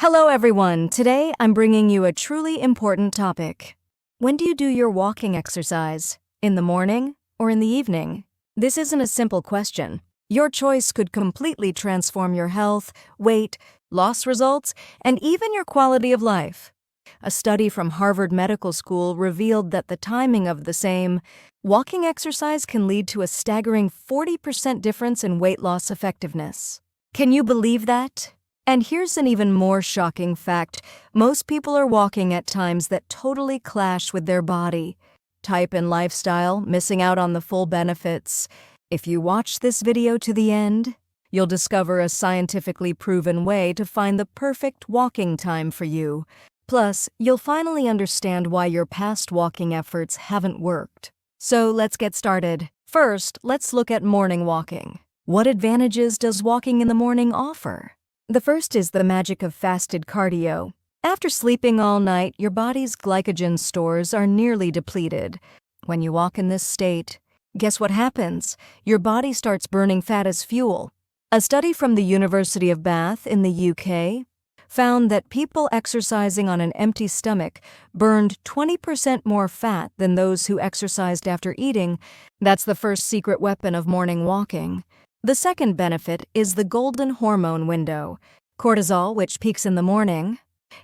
Hello everyone, today I'm bringing you a truly important topic. When do you do your walking exercise? In the morning or in the evening? This isn't a simple question. Your choice could completely transform your health, weight, loss results, and even your quality of life. A study from Harvard Medical School revealed that the timing of the same walking exercise can lead to a staggering 40% difference in weight loss effectiveness. Can you believe that? And here's an even more shocking fact. Most people are walking at times that totally clash with their body type and lifestyle, missing out on the full benefits. If you watch this video to the end, you'll discover a scientifically proven way to find the perfect walking time for you. Plus, you'll finally understand why your past walking efforts haven't worked. So let's get started. First, let's look at morning walking. What advantages does walking in the morning offer? The first is the magic of fasted cardio. After sleeping all night, your body's glycogen stores are nearly depleted. When you walk in this state, guess what happens? Your body starts burning fat as fuel. A study from the University of Bath in the UK found that people exercising on an empty stomach burned 20% more fat than those who exercised after eating. That's the first secret weapon of morning walking. The second benefit is the golden hormone window. Cortisol, which peaks in the morning,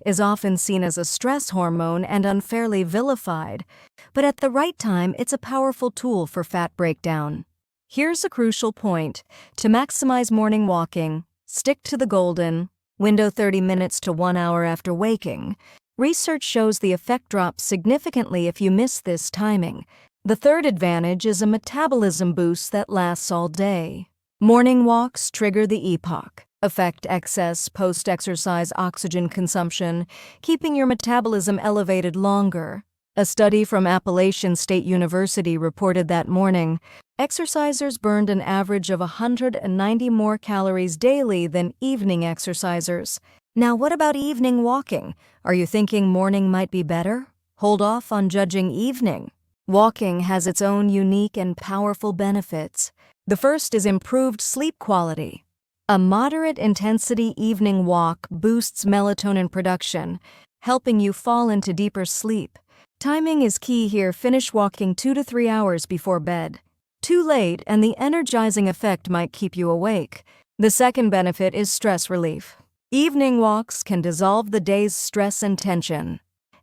is often seen as a stress hormone and unfairly vilified, but at the right time, it's a powerful tool for fat breakdown. Here's a crucial point. To maximize morning walking, stick to the golden window 30 minutes to 1 hour after waking. Research shows the effect drops significantly if you miss this timing. The third advantage is a metabolism boost that lasts all day. Morning walks trigger the epoch, affect excess post-exercise oxygen consumption, keeping your metabolism elevated longer. A study from Appalachian State University reported that morning, exercisers burned an average of 190 more calories daily than evening exercisers. Now, what about evening walking? Are you thinking morning might be better? Hold off on judging evening. Walking has its own unique and powerful benefits. The first is improved sleep quality. A moderate-intensity evening walk boosts melatonin production, helping you fall into deeper sleep. Timing is key here. Finish walking 2 to 3 hours before bed. Too late, and the energizing effect might keep you awake. The second benefit is stress relief. Evening walks can dissolve the day's stress and tension.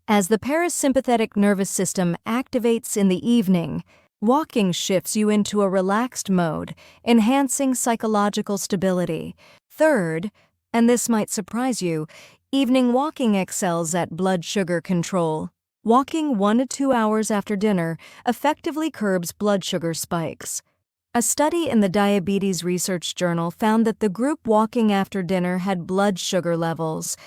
As the parasympathetic nervous system activates in the evening, walking shifts you into a relaxed mode, enhancing psychological stability. Third, and this might surprise you, evening walking excels at blood sugar control. Walking 1 to 2 hours after dinner effectively curbs blood sugar spikes. A study in the Diabetes Research Journal found that the group walking after dinner had blood sugar levels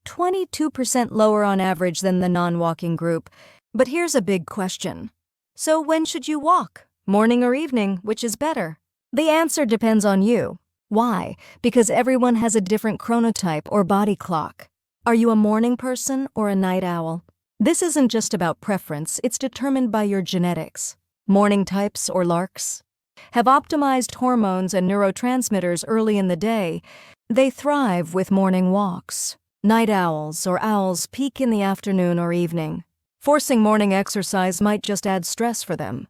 22% lower on average than the non-walking group. But here's a big question. So when should you walk? Morning or evening, which is better? The answer depends on you. Why? Because everyone has a different chronotype or body clock. Are you a morning person or a night owl? This isn't just about preference, it's determined by your genetics. Morning types or larks have optimized hormones and neurotransmitters early in the day. They thrive with morning walks. Night owls or owls peak in the afternoon or evening. Forcing morning exercise might just add stress for them.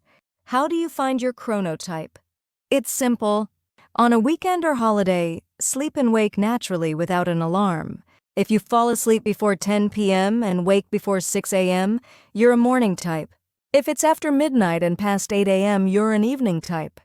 How do you find your chronotype? It's simple. On a weekend or holiday, sleep and wake naturally without an alarm. If you fall asleep before 10 p.m. and wake before 6 a.m., you're a morning type. If it's after midnight and past 8 a.m., you're an evening type.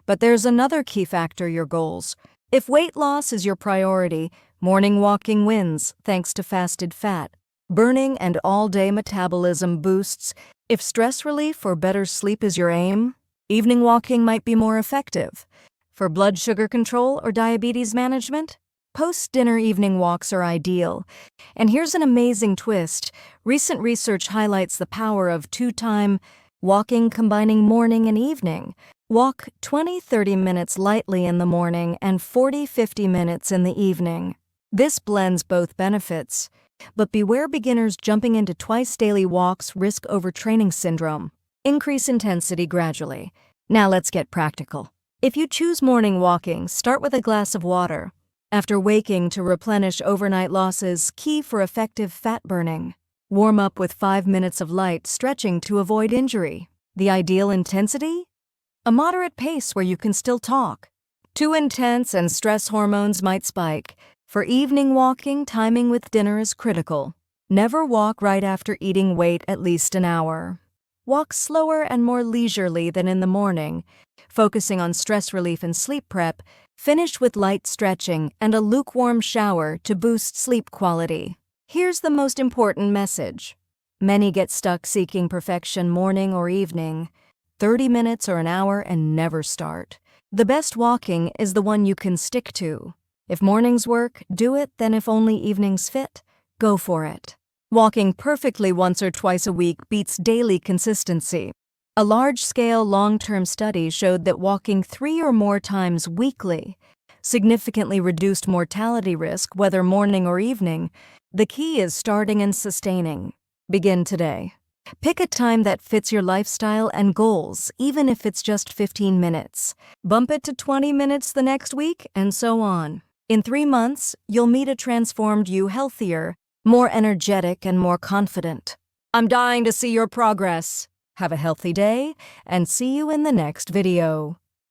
But there's another key factor: your goals. If weight loss is your priority, morning walking wins thanks to fasted fat burning and all-day metabolism boosts. If stress relief or better sleep is your aim, evening walking might be more effective. For blood sugar control or diabetes management, post-dinner evening walks are ideal. And here's an amazing twist. Recent research highlights the power of two-time walking combining morning and evening. Walk 20-30 minutes lightly in the morning and 40-50 minutes in the evening. This blends both benefits. But beware, beginners jumping into twice-daily walks risk overtraining syndrome. Increase intensity gradually. Now let's get practical. If you choose morning walking, start with a glass of water. After waking to replenish overnight losses, key for effective fat burning. Warm up with 5 minutes of light stretching to avoid injury. The ideal intensity? A moderate pace where you can still talk. Too intense and stress hormones might spike. For evening walking, timing with dinner is critical. Never walk right after eating. Wait at least an hour. Walk slower and more leisurely than in the morning, focusing on stress relief and sleep prep. Finish with light stretching and a lukewarm shower to boost sleep quality. Here's the most important message. Many get stuck seeking perfection morning or evening, 30 minutes or an hour, and never start. The best walking is the one you can stick to. If mornings work, do it. Then if only evenings fit, go for it. Walking perfectly once or twice a week beats daily consistency. A large-scale long-term study showed that walking 3 or more times weekly significantly reduced mortality risk, whether morning or evening. The key is starting and sustaining. Begin today. Pick a time that fits your lifestyle and goals, even if it's just 15 minutes. Bump it to 20 minutes the next week, and so on. In 3 months, you'll meet a transformed you, healthier, more energetic, and more confident. I'm dying to see your progress. Have a healthy day, and see you in the next video.